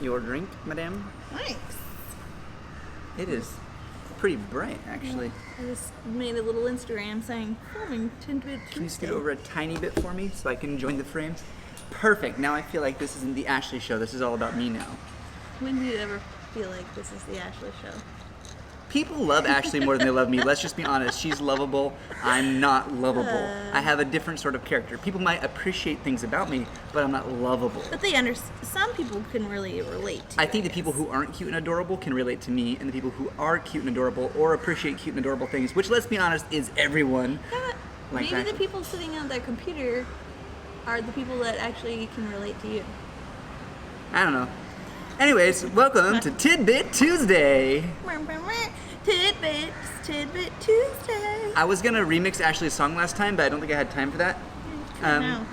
your drink, madame. Thanks. It is pretty bright, actually. I just made a little Instagram saying, filming TidBit Tuesday. Can you scoot over a tiny bit for me so I can join the frames? Perfect. Now I feel like this isn't the Ashley show. This is all about me now. When do you ever feel like this is the Ashley show? People love Ashley more than they love me. Let's just be honest. She's lovable. I'm not lovable. I have a different sort of character. People might appreciate things about me, but I'm not lovable. But some people can really relate to I think the people who aren't cute and adorable can relate to me, and the people who are cute and adorable or appreciate cute and adorable things, which, let's be honest, is everyone. Yeah, Like maybe the people sitting on their computer are the people that actually can relate to you. I don't know. Anyways, welcome to TidBit Tuesday. TidBit Tuesday. I was gonna remix Ashley's song last time, but I don't think I had time for that.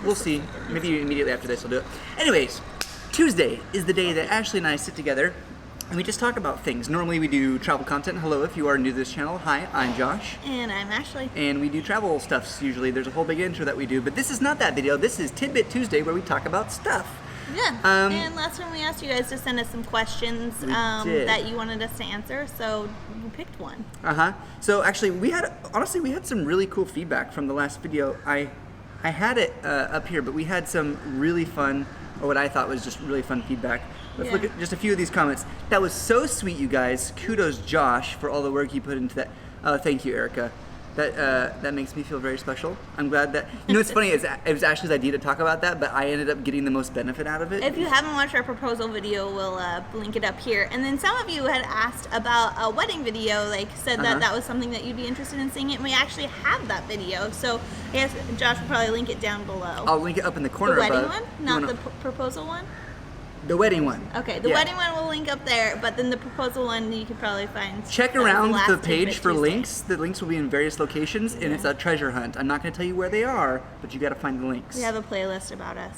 We'll see. Maybe immediately after this I'll do it. Anyways, Tuesday is the day that Ashley and I sit together and we just talk about things. Normally we do travel content. Hello, if you are new to this channel. Hi, I'm Josh. And I'm Ashley. And we do travel stuff usually. There's a whole big intro that we do, but this is not that video. This is TidBit Tuesday where we talk about stuff. Yeah, and last time we asked you guys to send us some questions that you wanted us to answer, so we picked one. So actually, we had some really cool feedback from the last video. I had it up here, but we had some really fun, or what I thought was just really fun feedback. Let's look at just a few of these comments. That was so sweet, you guys. Kudos, Josh, for all the work you put into that. Thank you, Erica. That makes me feel very special. I'm glad that, you know, it's funny, it was Ashley's idea to talk about that, but I ended up getting the most benefit out of it. If you haven't watched our proposal video, we'll link it up here. And then some of you had asked about a wedding video, said that that was something that you'd be interested in seeing it, and we actually have that video. So I guess Josh will probably link it down below. I'll link it up in the corner. The wedding one? Not the proposal one? The wedding one. Okay, the wedding one will link up there, but then the proposal one you could probably find. Check around the page for links. The links will be in various locations, and it's a treasure hunt. I'm not going to tell you where they are, but you got to find the links. We have a playlist about us.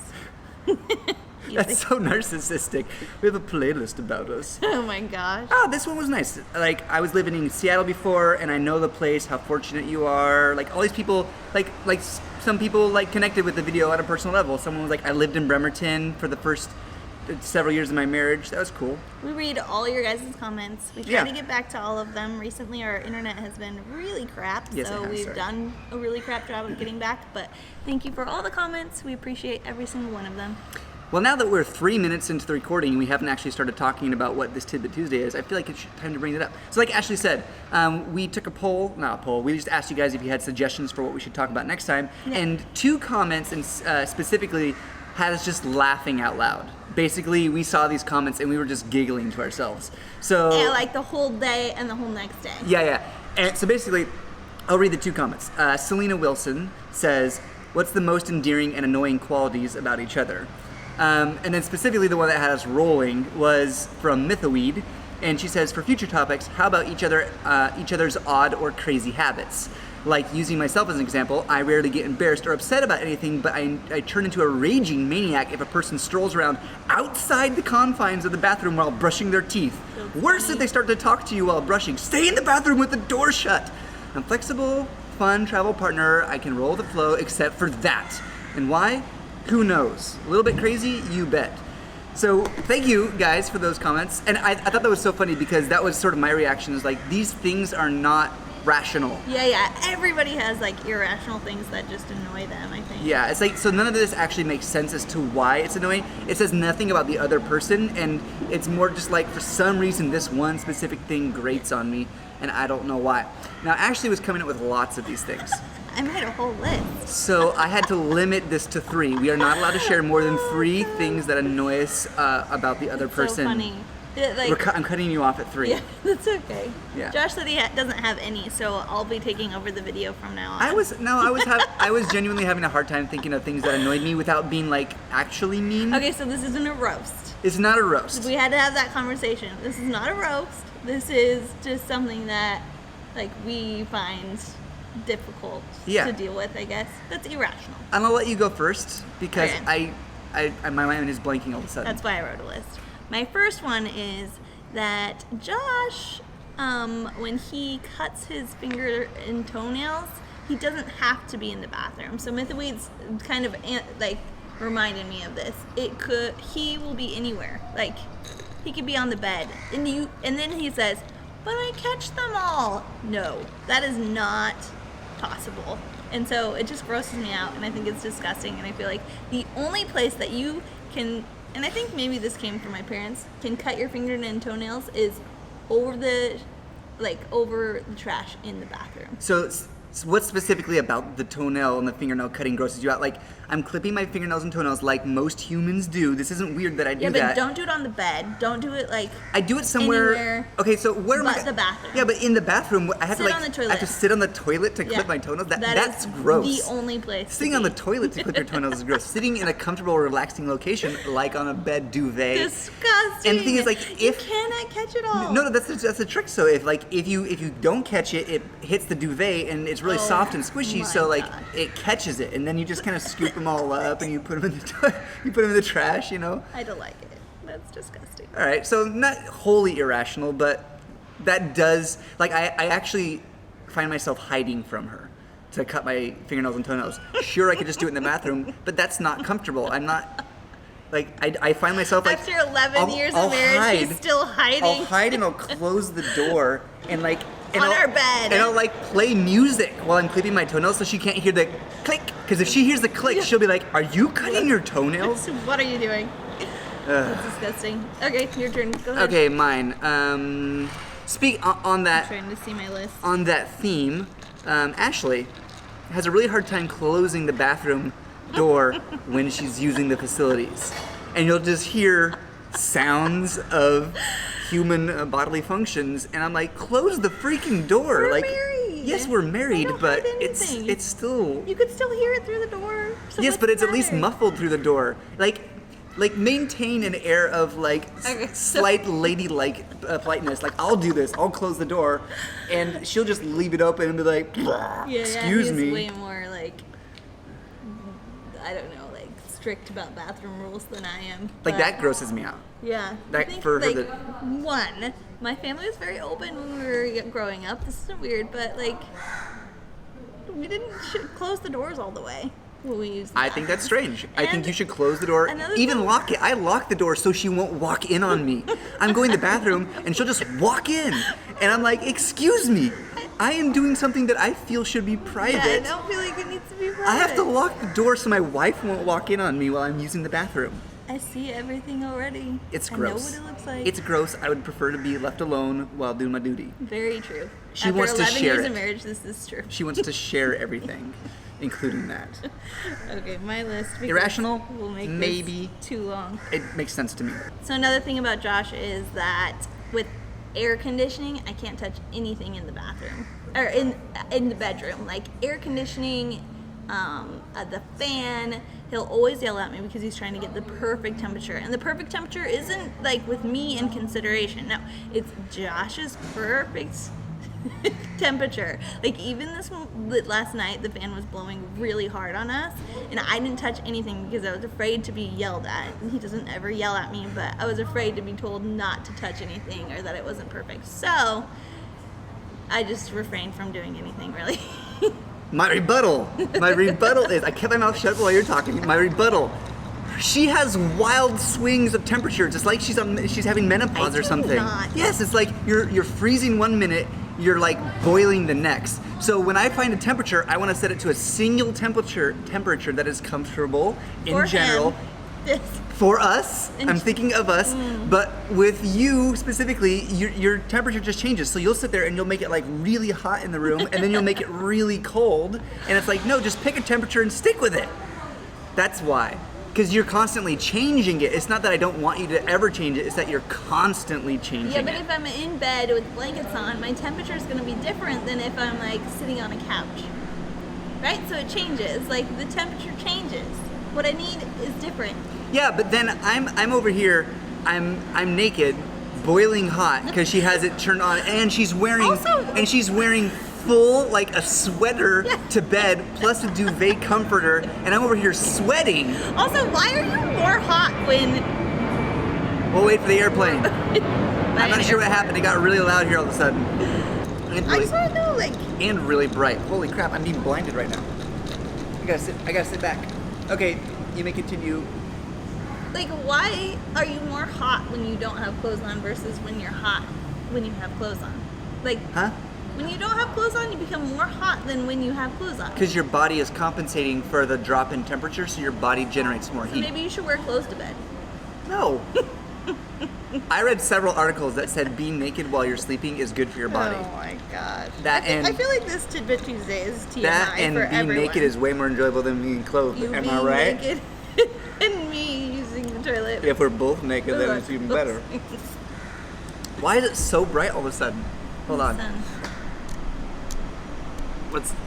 That's so narcissistic. We have a playlist about us. Oh my gosh. Oh, this one was nice. I was living in Seattle before, and I know the place. How fortunate you are. All these people, some people connected with the video at a personal level. Someone was like, I lived in Bremerton for the first several years of my marriage. That was cool. We read all your guys' comments. We try to get back to all of them. Recently our internet has been really crap, so we've done a really crap job of getting back, but thank you for all the comments. We appreciate every single one of them. Well, now that we're 3 minutes into the recording and we haven't actually started talking about what this TidBit Tuesday is, I feel like it's time to bring it up. So like Ashley said, we took we just asked you guys if you had suggestions for what we should talk about next time, and 2 comments and specifically had us just laughing out loud. Basically, we saw these comments and we were just giggling to ourselves. So the whole day and the whole next day. Yeah. And so basically, I'll read the 2 comments. Selena Wilson says, "What's the most endearing and annoying qualities about each other?" And then specifically the one that had us rolling was from Mythoweed, and she says, "For future topics, how about each other's odd or crazy habits? Like, using myself as an example, I rarely get embarrassed or upset about anything, but I turn into a raging maniac if a person strolls around outside the confines of the bathroom while brushing their teeth. Worse if they start to talk to you while brushing. Stay in the bathroom with the door shut. I'm flexible, fun, travel partner. I can roll the flow except for that. And why? Who knows? A little bit crazy? You bet." So thank you guys for those comments. And I thought that was so funny because that was sort of my reaction, is these things are not rational. Yeah. Everybody has irrational things that just annoy them, I think. Yeah, it's so none of this actually makes sense as to why it's annoying. It says nothing about the other person, and it's more just for some reason this one specific thing grates on me, and I don't know why. Now Ashley was coming up with lots of these things. I made a whole list. So I had to limit this to 3. We are not allowed to share more than 3 things that annoy us about the other person. So funny. I'm cutting you off at 3. Yeah, that's okay. Yeah. Josh said he doesn't have any, so I'll be taking over the video from now on. I was genuinely having a hard time thinking of things that annoyed me without being actually mean. Okay, so this isn't a roast. It's not a roast. We had to have that conversation. This is not a roast. This is just something that we find difficult to deal with, I guess. That's irrational. And I'll let you go first because Okay. my mind is blanking all of a sudden. That's why I wrote a list. My first one is that Josh, when he cuts his finger and toenails, he doesn't have to be in the bathroom. So Mythoweed's kind of reminded me of this. He will be anywhere. Like, he could be on the bed. And then he says, but I catch them all. No, that is not possible. And so it just grosses me out, and I think it's disgusting. And I feel like the only place that you can, and I think maybe this came from my parents, can cut your fingernails and toenails is over the trash in the bathroom. So what specifically about the toenail and the fingernail cutting grosses you out? Like, I'm clipping my fingernails and toenails like most humans do. This isn't weird that I do that. Yeah, but don't do it on the bed. Don't do it like I do it somewhere. Anywhere okay, so where am I? but the bathroom. Yeah, but in the bathroom, I have Sit to on the toilet. I have to sit on the toilet to clip my toenails. That's gross. The only place. Sitting on the toilet to clip your toenails is gross. Sitting in a comfortable, relaxing location, like on a bed duvet. Disgusting. And the thing is, like, you if cannot catch it all. no, that's the trick. So if you don't catch it, it hits the duvet and it's really soft and squishy. So like gosh. it catches it, and then you just kind of scoop them all up and you put them in the trash. You know. I don't like it. That's disgusting. All right, so not wholly irrational, but that does, like, I actually find myself hiding from her to cut my fingernails and toenails. Sure, I could just do it in the bathroom, but that's not comfortable. I'm not, like, I find myself, like, After 11 years I'll of marriage, hide. she's still hiding. I'll hide and I'll close the door and, like, and On I'll, our bed. And I'll, like, play music while I'm clipping my toenails so she can't hear the click. Because if she hears the click, she'll be like, are you cutting your toenails? What are you doing? That's disgusting. Okay, your turn. Go ahead. Okay, mine. Speak on that. I'm trying to see my list. On that theme, Ashley has a really hard time closing the bathroom door when she's using the facilities. And you'll just hear sounds of human bodily functions, and I'm like, close the freaking door. We're like, married. yes, we're married, I don't but hide it's anything. still. You could still hear it through the door. So Yes, what's but it's the at least matter? muffled through the door. Like maintain an air of like Okay, so- slight ladylike politeness. Like, I'll do this. I'll close the door, and she'll just leave it open and be like, "Excuse he's me." way more like, I don't know, like strict about bathroom rules than I am. Like, but- that grosses me out. Yeah. That I think, for like, the- one, my family was very open when we were growing up. This isn't weird, but like, we didn't close the doors all the way when we used the I think that's strange. I think And you should close the door, another even thing- lock it. I lock the door so she won't walk in on me. I'm going to the bathroom and she'll just walk in. And I'm like, excuse me, I am doing something that I feel should be private. Yeah, I don't feel like it needs to be private. I have to lock the door so my wife won't walk in on me while I'm using the bathroom. I see everything already. It's I gross. know what it looks like. It's gross. I would prefer to be left alone while doing my duty. very true. She After wants to 11 share years it. of marriage, this is true. She wants to share everything, including that. Okay, my list. because Irrational? Will make Maybe. this too long. It makes sense to me. So another thing about Josh is that with air conditioning, I can't touch anything in the bathroom or in the bedroom. Like air conditioning, the fan. He'll always yell at me because he's trying to get the perfect temperature, and the perfect temperature isn't like with me in consideration. No, it's Josh's perfect temperature. Like even last night, the fan was blowing really hard on us, and I didn't touch anything because I was afraid to be yelled at. And he doesn't ever yell at me, but I was afraid to be told not to touch anything or that it wasn't perfect. So I just refrained from doing anything really. My rebuttal is, I kept my mouth shut while you're talking. My rebuttal, she has wild swings of temperature, just like she's having menopause I or do something. not. Yes, it's like you're freezing one minute, you're like boiling the next. So when I find a temperature, I want to set it to a single temperature that is comfortable in For general. him, this For us, I'm thinking of us, but with you specifically, your temperature just changes. So you'll sit there and you'll make it like really hot in the room, and then you'll make it really cold. And it's like, no, just pick a temperature and stick with it. That's why. Because you're constantly changing it. It's not that I don't want you to ever change it, it's that you're constantly changing Yeah, but it. if I'm in bed with blankets on, my temperature is going to be different than if I'm like sitting on a couch. Right? So it changes. Like the temperature changes. What I need is different. Yeah, but then I'm over here, I'm naked, boiling hot because she has it turned on, and she's wearing full like a sweater to bed plus a duvet comforter, and I'm over here sweating. Also, why are you more hot when... We'll wait for the airplane. I'm not sure what happened. It got really loud here all of a sudden. And I really, just want to know, like... and really bright. Holy crap! I'm being blinded right now. I gotta sit back. Okay, You may continue. Like, why are you more hot when you don't have clothes on versus when you're hot when you have clothes on? Like, Huh? when you don't have clothes on, you become more hot than when you have clothes on. Because your body is compensating for the drop in temperature, so your body generates more So heat. maybe you should wear clothes to bed. No. I read several articles that said being naked while you're sleeping is good for your body. Oh my gosh. That I feel like this TidBit Tuesday is TMI That and for being everyone. naked is way more enjoyable than being clothed. You Am being I right? naked and me using the toilet. If we're both naked, then it's even better. Why is it so bright all of a sudden? Hold on. Sun.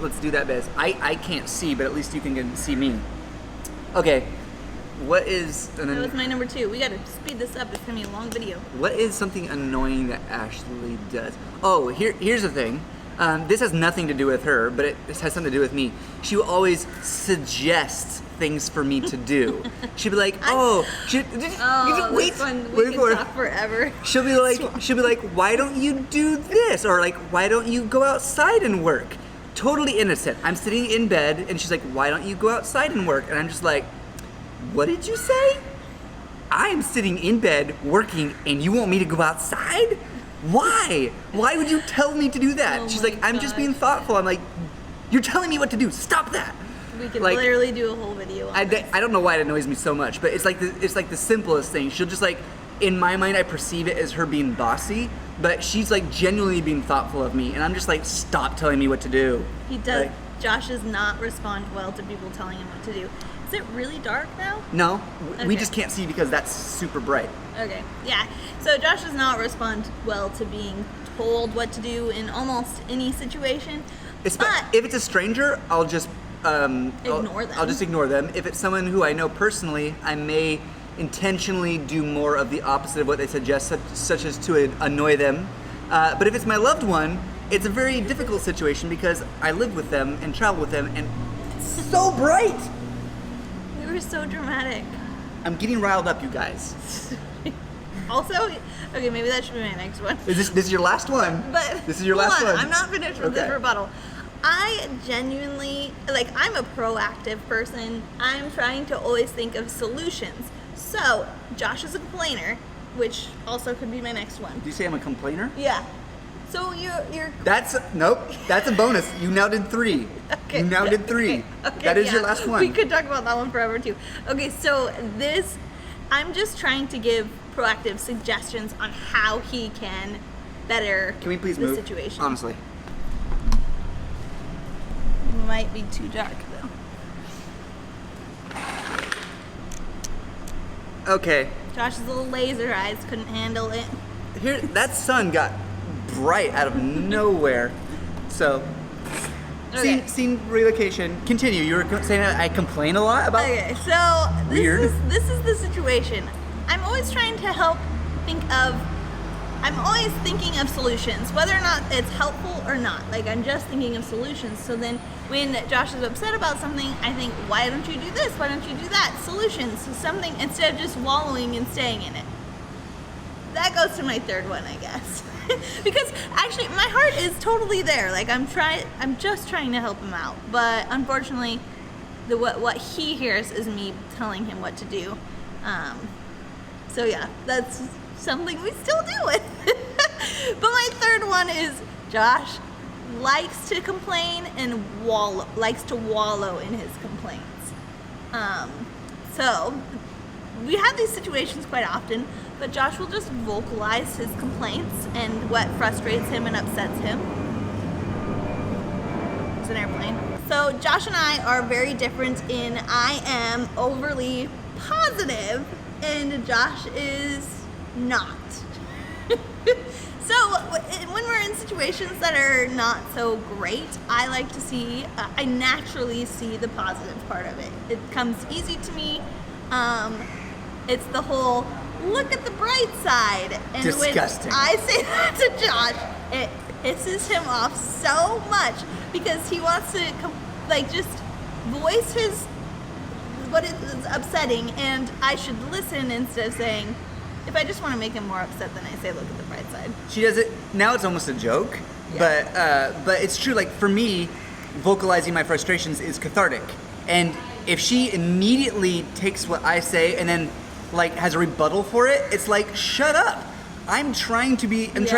Let's do that, Bez. I can't see, but at least you can see me. Okay. What is That was my number 2. We gotta speed this up. It's gonna be a long video. what is something annoying that Ashley does? Oh, here's the thing. This has nothing to do with her, but it has something to do with me. She will always suggest things for me to do. She'd be like, Oh, wait, this one, wait we for can it. talk forever. She'll be like, why don't you do this? Or like, why don't you go outside and work? Totally innocent. I'm sitting in bed and she's like, why don't you go outside and work? And I'm just like, what did you say? I am sitting in bed working and you want me to go outside? Why? Why would you tell me to do that? Oh She's my like, I'm just gosh. being thoughtful. I'm like, you're telling me what to do. Stop that. We could Like- literally do a whole video on this. I don't know why it annoys me so much, but it's like the simplest thing. She'll just like, in my mind, I perceive it as her being bossy, but she's like genuinely being thoughtful of me, and I'm just like, stop telling me what to do. He does. Like, Josh does not respond well to people telling him what to do. Is it really dark now? no, we Okay. just can't see because that's super bright. Okay, yeah. So Josh does not respond well to being told what to do in almost any situation. But If it's a stranger, I'll just Ignore them. I'll just ignore them. If it's someone who I know personally, I may intentionally do more of the opposite of what they suggest, such as to annoy them. But if it's my loved one, it's a very difficult situation because I live with them and travel with them, and it's so bright. we were so dramatic. I'm getting riled up, you guys. Also, okay, maybe that should be my next one. This is your last one? But This is your hold last on, one? I'm not finished with this Okay. rebuttal. I genuinely, like, I'm a proactive person. I'm trying to always think of solutions. So, Josh is a complainer, which also could be my next one. Do you say I'm a complainer? Yeah. So you're Nope. That's a bonus. You now did 3. Okay. You now did 3. Okay, That is yeah. your last one. We could talk about that one forever too. Okay, so I'm just trying to give proactive suggestions on how he can better Can we please the move? situation. Honestly. Might be too dark though. Okay. Josh's little laser eyes couldn't handle it. Here, that sun got bright out of nowhere. So, Okay. scene relocation. Continue. You were saying that I complain a lot about. Okay, so Weird. this is the situation. I'm always trying to I'm always thinking of solutions, whether or not it's helpful or not. Like, I'm just thinking of solutions. So then when Josh is upset about something, I think, why don't you do this? Why don't you do that? Solutions. So something, instead of just wallowing and staying in it. That goes to my third one, I guess. Because actually, my heart is totally there. Like, I'm just trying to help him out. But unfortunately, what he hears is me telling him what to do. So yeah, that's something we still deal with. But my third one is Josh likes to complain and likes to wallow in his complaints. So we have these situations quite often, but Josh will just vocalize his complaints and what frustrates him and upsets him. It's an airplane. So Josh and I are very different in I am overly positive and Josh is not. So when we're in situations that are not so great, I like to see, I naturally see the positive part of it. It comes easy to me. It's the whole, look at the bright side. And Disgusting. when I say that to Josh, it pisses him off so much because he wants to just voice what is upsetting, and I should listen instead of saying, if I just want to make him more upset, then I say, look at the bright side. She does it now. It's almost a joke, but it's true. Like for me, vocalizing my frustrations is cathartic, and if she immediately takes what I say and then like has a rebuttal for it, it's like, shut up. I'm trying to. He doesn't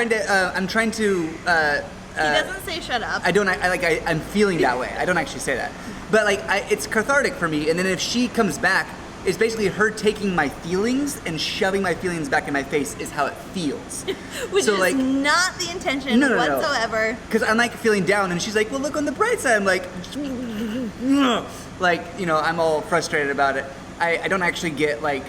say shut up. I'm feeling that way. I don't actually say that. But like, it's cathartic for me. And then if she comes back, it's basically her taking my feelings and shoving my feelings back in my face is how it feels. Which is like, not the intention whatsoever. Because I'm like feeling down and she's like, well, look on the bright side. I'm like, I'm all frustrated about it. I don't actually get like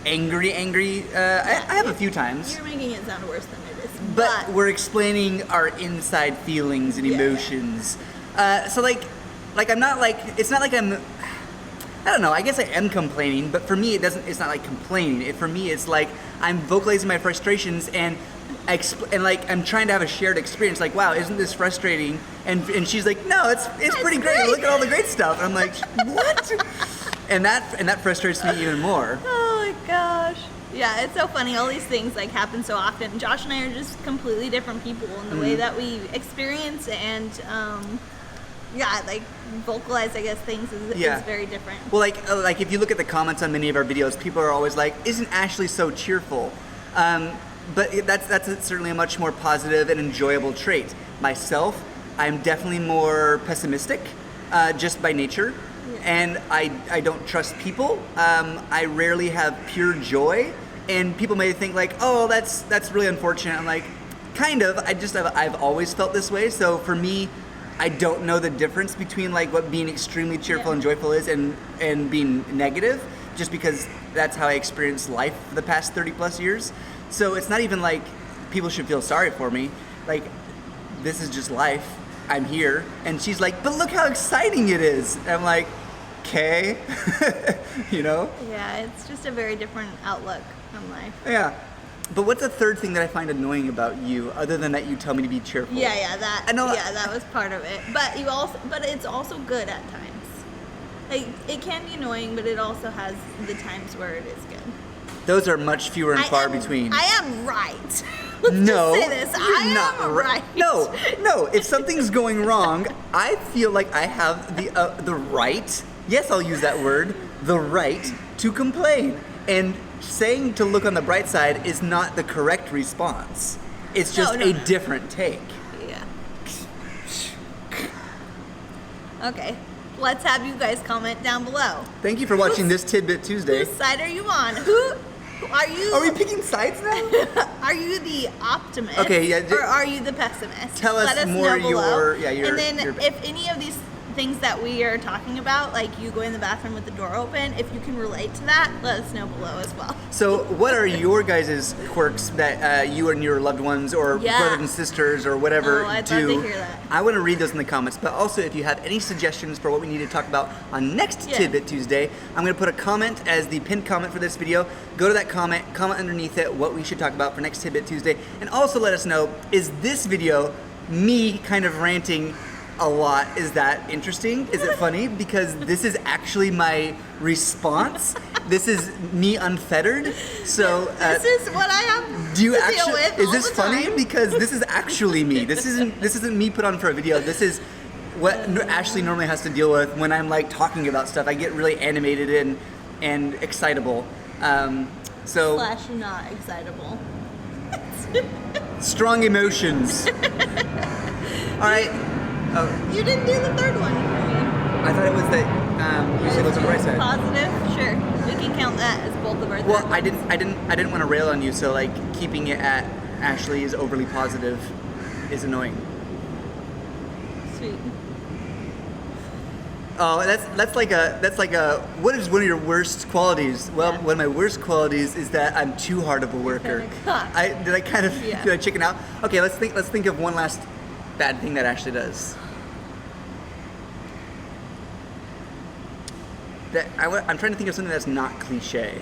angry. I have a few times. You're making it sound worse than it is. But we're explaining our inside feelings and emotions. So I'm not like, it's not like I don't know, I guess I am complaining, but for me it's not like complaining. For me it's like I'm vocalizing my frustrations and I'm trying to have a shared experience, like, wow, isn't this frustrating? And she's like, no, it's pretty great. Look at all the great stuff. And I'm like, what? And that frustrates me even more. Oh my gosh. Yeah, it's so funny. All these things like happen so often. Josh and I are just completely different people in the way that we experience and like vocalize, I guess, things is very different. Well, like if you look at the comments on many of our videos, people are always like, "Isn't Ashley so cheerful?" But that's certainly a much more positive and enjoyable trait. Myself, I'm definitely more pessimistic, just by nature, and I don't trust people. I rarely have pure joy, and people may think like, "Oh, that's really unfortunate." I'm like, kind of. I've always felt this way. So for me, I don't know the difference between like what being extremely cheerful and joyful is and being negative, just because that's how I experienced life for the past 30 plus years. So it's not even like people should feel sorry for me. Like, this is just life. I'm here. And she's like, but look how exciting it is. And I'm like, okay, Yeah, it's just a very different outlook on life. Yeah. But what's the third thing that I find annoying about you, other than that you tell me to be cheerful? That was part of it. But it's also good at times. Like, it can be annoying, but it also has the times where it is good. Those are much fewer and far between. I am right. Let's just say this. I am right. No. If something's going wrong, I feel like I have the right. Yes, I'll use that word. The right to complain. And saying to look on the bright side is not the correct response. It's just a different take. Yeah. Okay. Let's have you guys comment down below. Thank you for watching this TidBit Tuesday. Whose side are you on? Who are you? Are we picking sides now? Are you the optimist? Okay, yeah. Or are you the pessimist? Tell us more and then if any of these things that we are talking about, like you going in the bathroom with the door open, if you can relate to that, let us know below as well. So what are your guys' quirks that you and your loved ones or brothers and sisters or whatever I'd do? love to hear that. I want to read those in the comments, but also if you have any suggestions for what we need to talk about on next TidBit Tuesday, I'm going to put a comment as the pinned comment for this video. Go to that comment underneath it what we should talk about for next TidBit Tuesday, and also let us know, is this video me kind of ranting a lot? Is that interesting? Is it funny? Because this is actually my response. This is me unfettered. So this is what I have to deal with. Is this funny? Because this is actually me. This isn't me put on for a video. This is what Ashley normally has to deal with when I'm like talking about stuff. I get really animated and excitable. Slash not excitable. Strong emotions. All right. Oh. You didn't do the third one for me. I thought it was that you said it was a bright side. Positive, sure. We can count that as both of our. Well, I didn't want to rail on you, so like keeping it at Ashley is overly positive is annoying. Sweet. Oh, that's like a what is one of your worst qualities? Well, one of my worst qualities is that I'm too hard of a worker. Did I chicken out? Okay, let's think of one last bad thing that Ashley does. I'm trying to think of something that's not cliche.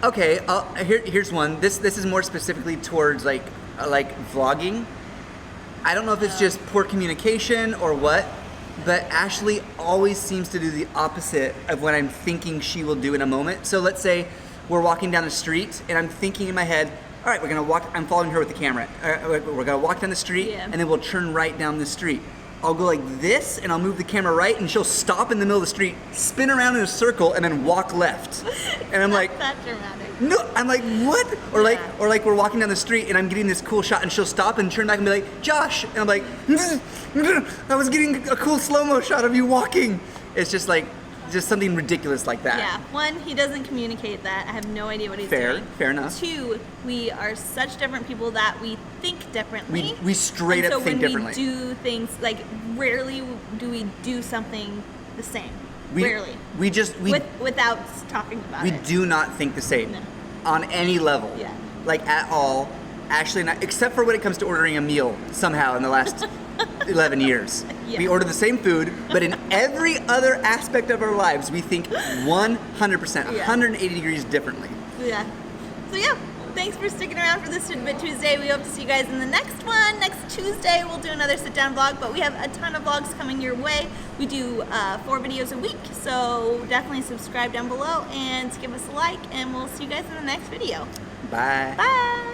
Okay, here's one. This is more specifically towards like vlogging. I don't know if it's just poor communication or what, but Ashley always seems to do the opposite of what I'm thinking she will do in a moment. So let's say we're walking down the street and I'm thinking in my head, all right, we're gonna walk. I'm following her with the camera. We're gonna walk down the street, Yeah. and then we'll turn right down the street. I'll go like this, and I'll move the camera right, and she'll stop in the middle of the street, spin around in a circle, and then walk left. And I'm like, That's dramatic. no, I'm like, what? Or like we're walking down the street, and I'm getting this cool shot, and she'll stop and turn back and be like, Josh, and I'm like, I was getting a cool slow-mo shot of you walking. It's just like, just something ridiculous like that. Yeah, one, he doesn't communicate that. I have no idea what he's doing. Fair enough. Two, we are such different people that we think differently. We straight up think differently. So when we do things, like, rarely do we do something the same. Rarely. Without talking about it. We do not think the same. No. On any level. Yeah. Like, at all. Actually, not, except for when it comes to ordering a meal, somehow, in the last 11 years. Yeah. We order the same food, but in every other aspect of our lives, we think 100%, 180 degrees differently. Yeah. So yeah, thanks for sticking around for this TidBit Tuesday. We hope to see you guys in the next one. Next Tuesday, we'll do another sit-down vlog, but we have a ton of vlogs coming your way. We do 4 videos a week, so definitely subscribe down below and give us a like, and we'll see you guys in the next video. Bye. Bye.